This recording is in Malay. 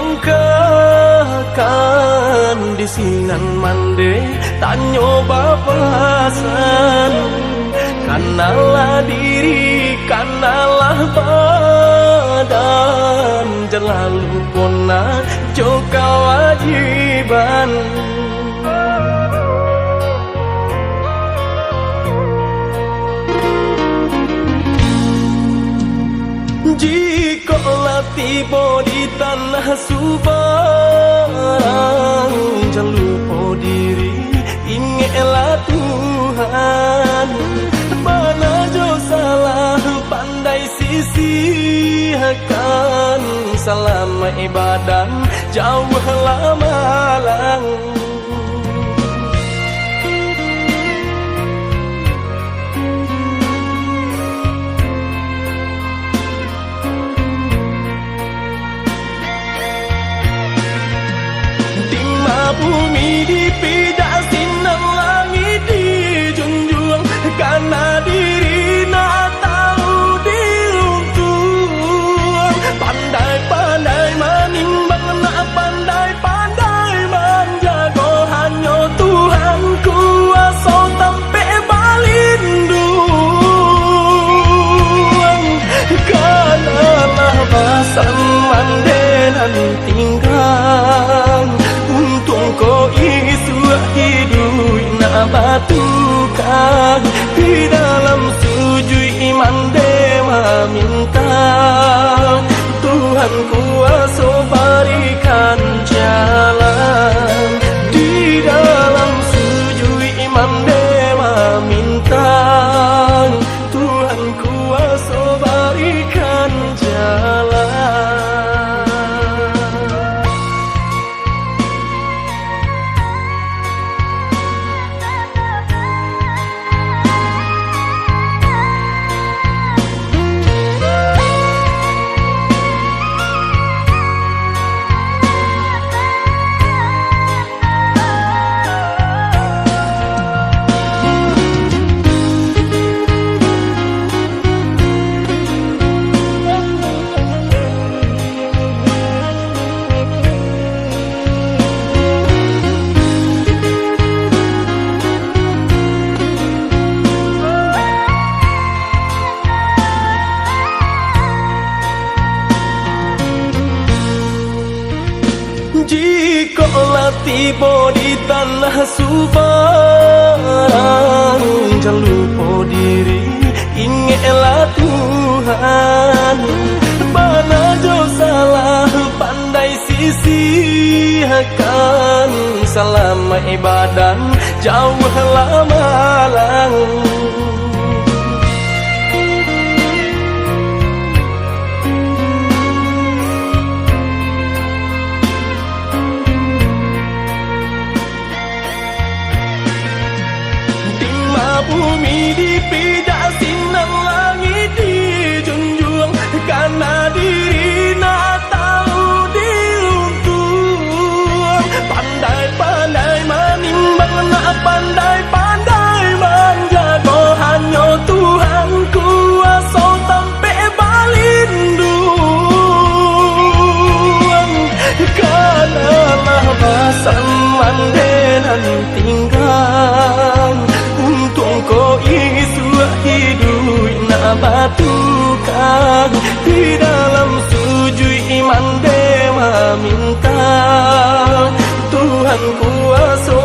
langkahkan di sinan mande tak nyoba pasan. Kanalah diri, kanalah badan, jangan lupa nak joka wajiban. Jikalau tiba di tanah Subang, jangan lupa diri, ingatlah Tuhan. Mana jo salah pandai sisihkan, selama ibadah jauhlah malang. Bumi dipijak sinar langit dijunjung, karena diri nak tahu diruntuh. Pandai-pandai menimbang, nak pandai-pandai menjaga, hanya Tuhan kuasa sampai balindung. Kanalah basan mandenan tinggal, ko isu hidup nak batukan di dalam sujud iman dewa minta Tuhan kuasa berikan jalan. Di dalam sujud iman dewa minta Tuhan kuasa berikan jalan. Jikalau tiba di tanah Subang, jangan lupa diri, ingatlah Tuhan. Mana jo salah pandai sisihkan, selama ibadah jauhlah malang. Bumi dipijak sinar langit dijunjung, karena diri nak tahu diruntuh. Pandai-pandai menimbang, nak pandai-pandai menjaga, hanya Tuhan kuasa sampai balindung. Kanalah basan mandenan tinggal, ko isu hidup nak batukan di dalam sujud iman dewa minta Tuhan kuasa